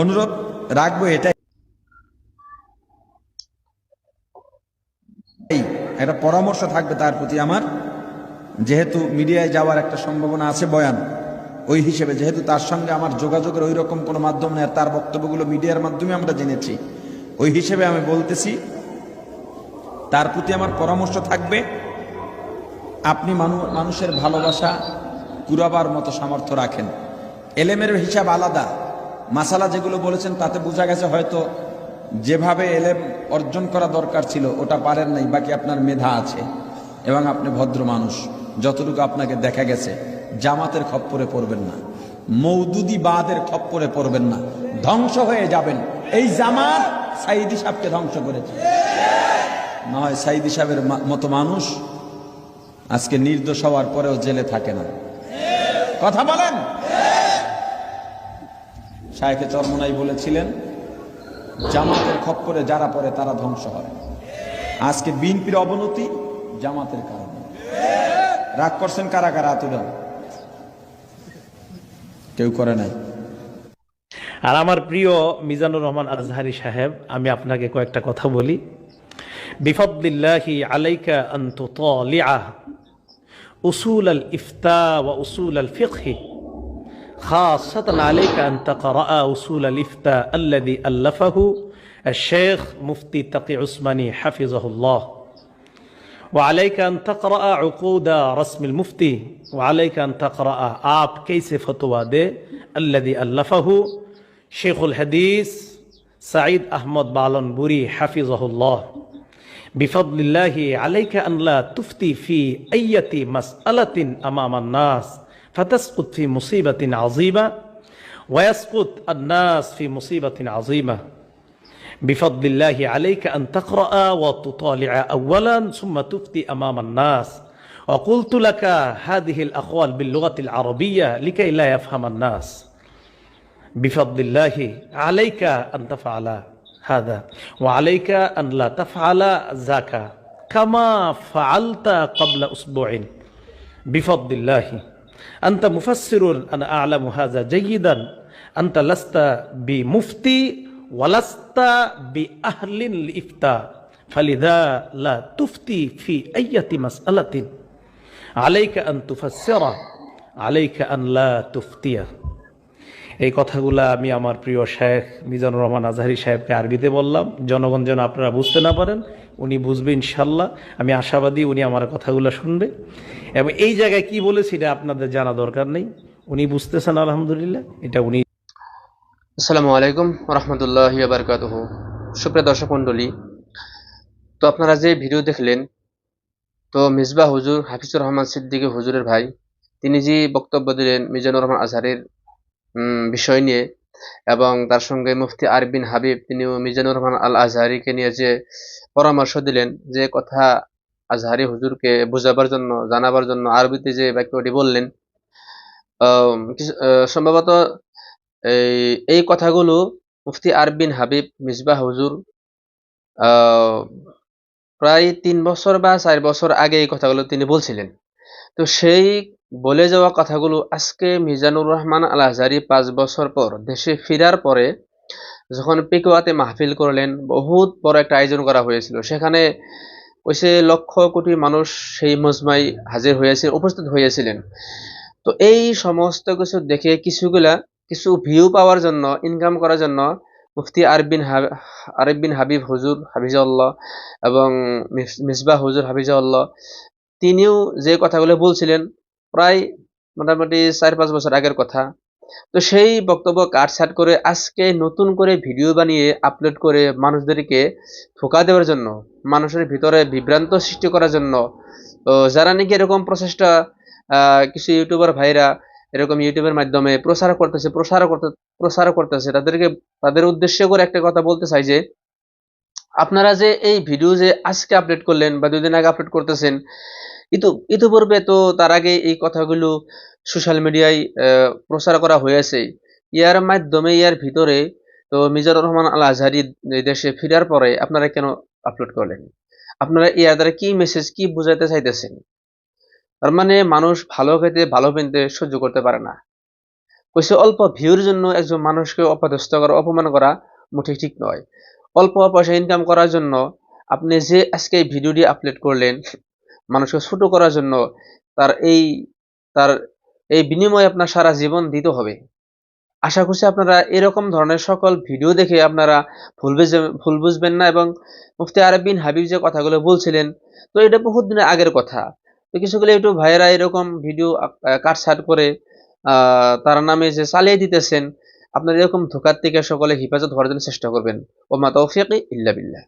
অনুরোধ রাখবো এটাই, একটা পরামর্শ থাকবে তার প্রতি আমার, যেহেতু মিডিয়ায় যাওয়ার একটা সম্ভাবনা আছে বয়ান, ওই হিসেবে যেহেতু তার সঙ্গে আমার যোগাযোগের ওই রকম কোনো মাধ্যম নেই, তার বক্তব্যগুলো মিডিয়ার মাধ্যমে আমরা জেনেছি, ওই হিসেবে আমি বলতেছি তার প্রতি আমার পরামর্শ থাকবে, আপনি মানুষের ভালোবাসা কুড়াবার মতো সামর্থ্য রাখেন। এলেমের হিসাব আলাদা, মাসালা যেগুলো বলেছেন তাতে বোঝা গেছে হয়তো যেভাবে এলেম অর্জন করা দরকার ছিল ওটা পারেন নাই, বাকি আপনার মেধা আছে এবং আপনি ভদ্র মানুষ যতটুকু আপনাকে দেখা গেছে। জামাতের খপ্পরে পড়বেন না, মৌদুদি বাদের খপ্পরে পড়বেন না, ধ্বংস হয়ে যাবেন। এই জামাত সাইদি সাহেবকে ধ্বংস করেছে, না হয় সাইদি সাহেবের মতো মানুষ আজকে নির্দোষ হওয়ার পরেও জেলে থাকে না। কথা বলেন। শায়েখে চরমনাই বলেছিলেন জামাতের খপ্পরে যারা পড়ে তারা ধ্বংস হয়। আজকে বিএনপির অবনতি জামাতের কারণে। রাগ করছেন কারা কারা? আতুরা কেউ করে নাই। আর আমার প্রিয় মিজানুর রহমান আজহারি সাহেব, আমি আপনাকে কয়েকটা কথা বলি। বিফদলিল্লাহি আলাইকা আন তুতালিআ উসুল আল ইফতা ওয়া উসুল আল ফিকহ, খাসাতান আলাইকা আন তাকরা উসুল আল ইফতা আল্লাযী আল্লাফাহু الشيخ مفتي تقي عثماني حفظه الله، وعليك أن تقرأ عقود رسم المفتي، وعليك أن تقرأ आप कैसे फतवा दे الذي ألفه شيخ الحديث سعيد أحمد بالنبوري حفظه الله. بفضل الله عليك أن لا تفتي في أي مسألة أمام الناس فتسقط في مصيبة عظيمة ويسقط الناس في مصيبة عظيمة. بفضل الله عليك أن تقرأ وتطالع أولا ثم تفتي أمام الناس. وقلت لك هذه الأقوال باللغة العربية لكي لا يفهم الناس. بفضل الله عليك أن تفعل هذا، وعليك أن لا تفعل ذاك كما فعلت قبل أسبوع. بفضل الله أنت مفسر، أنا أعلم هذا جيدا، أنت لست بمفتي ولست بأهل الإفتاء، فلذا لا تفتي في أي مسألة. عليك أن تفسر، عليك أن لا تفتي. এই কথাগুলো আমি আমার প্রিয় শেখ মিজানুর রহমান আজহারি সাহেবকে আরবিতে বললাম, জনগণ যেন আপনারা বুঝতে না পারেন, উনি বুঝবে ইনশাল্লাহ। আমি আশাবাদী উনি আমার কথাগুলো শুনবে, এবং এই জায়গায় কি বলেছি এটা আপনাদের জানা দরকার নেই, উনি বুঝতেছেন আলহামদুলিল্লাহ, এটা উনি। আসসালামু আলাইকুম রহমতুল্লাহি ওয়া বারাকাতুহু। সুপ্রিয় দর্শক মণ্ডলী, তো আপনারা যে ভিডিও দেখলেন, তো মিসবাহ হুজুর হাফিজুর রহমান সিদ্দিকী হুজুরের ভাই, তিনি যে বক্তব্য দিলেন মিজানুর রহমান আজহারের বিষয় নিয়ে, এবং তার সঙ্গে মুফতি আরিফ বিন হাবিব তিনিও মিজানুর রহমান আল আজহারিকে নিয়ে যে পরামর্শ দিলেন, যে কথা আজহারি হুজুরকে বোঝাবার জন্য, জানাবার জন্য আরবিতে যে বাক্যটি বললেন, সম্ভবত এই কথাগুলো মুফতি আরিফ বিন হাবিব মিসবাহ হুজুর প্রায় 3 বছর বা 4 বছর আগে এই কথাগুলো তিনি বলছিলেন। তো সেই বলে যাওয়া কথাগুলো আজকে মিজানুর রহমান আল আজহারি 5 বছর পর দেশে ফেরার পরে যখন পেকুয়াতে মাহফিল করলেন, বহুত বড় একটা আয়োজন করা হয়েছিল, সেখানে ওইসে লক্ষ কোটি মানুষ সেই মজমায় হাজির হয়েছে, উপস্থিত হয়েছিলেন। তো এই সমস্ত কিছু দেখে কিছু ভিউ পাওয়ার জন্য, ইনকাম করার জন্য মুফতি আরিফ বিন হাবিব হুজুর হাফিজাহুল্লাহ এবং মিসবাহ হুজুর হাফিজাহুল্লাহ, তিনিও যে কথাগুলো বলছিলেন প্রায় মোটামুটি 4-5 বছর আগের কথা, তো সেই বক্তব্য কাটছাট করে আজকে নতুন করে ভিডিও বানিয়ে আপলোড করে মানুষদেরকে ধোঁকা দেওয়ার জন্য, মানুষের ভিতরে বিভ্রান্ত সৃষ্টি করার জন্য, তো যারা নাকি এরকম প্রচেষ্টা কিছু ইউটিউবার ভাইরা এরকম ইউটিউবের মাধ্যমে প্রচার করতেছে, তাদের উদ্দেশ্য করে একটা কথা বলতে চাই যে, আপনারা যে এই ভিডিও যে আজকে আপলোড করলেন বা 2 দিন আগে আপলোড করতেছেন, ইতিপূর্বে তো তার আগে এই কথাগুলো সোশ্যাল মিডিয়ায় প্রচার করা হয়েছে। ইয়ার মাধ্যমে, ইয়ার ভিতরে তো মিজানুর রহমান আল আজহারি দেশে ফেরার পরে আপনারা কেন আপলোড করলেন? আপনারা ইয়ার দ্বারা কি মেসেজ, কি বোঝাতে চাইতেছেন? তার মানে মানুষ ভালো খেতে ভালো পেতে সহ্য করতে পারে না, কইছে অল্প ভিউর জন্য একজন মানুষকে অপদস্থ করা, অপমান করা মোটেই ঠিক নয়। অল্প পয়সা ইনকাম করার জন্য আপনি যে আজকে এই ভিডিওটি আপলোড করলেন, মানুষকে ছোট করার জন্য, তার এই তার এই বিনিময়ে আপনার সারা জীবন দিতে হবে। আশা করছি আপনারা এরকম ধরনের সকল ভিডিও দেখে আপনারা ভুল বুঝবেন না, এবং মুফতি আরব বিন হাবিব যে কথাগুলো বলছিলেন, তো এটা বহুত দিনের আগের কথা। তো কিছুগুলো ইউটিউব ভাইয়েরা এরকম ভিডিও কাটছাঁট করে তার নামে যে চালিয়ে দিতেছেন, আপনারা এরকম ধোঁকার থেকে সকলে হেফাজত হওয়ার জন্য চেষ্টা করবেন। ওমা তৌফিক ইল্লা বিল্লাহ।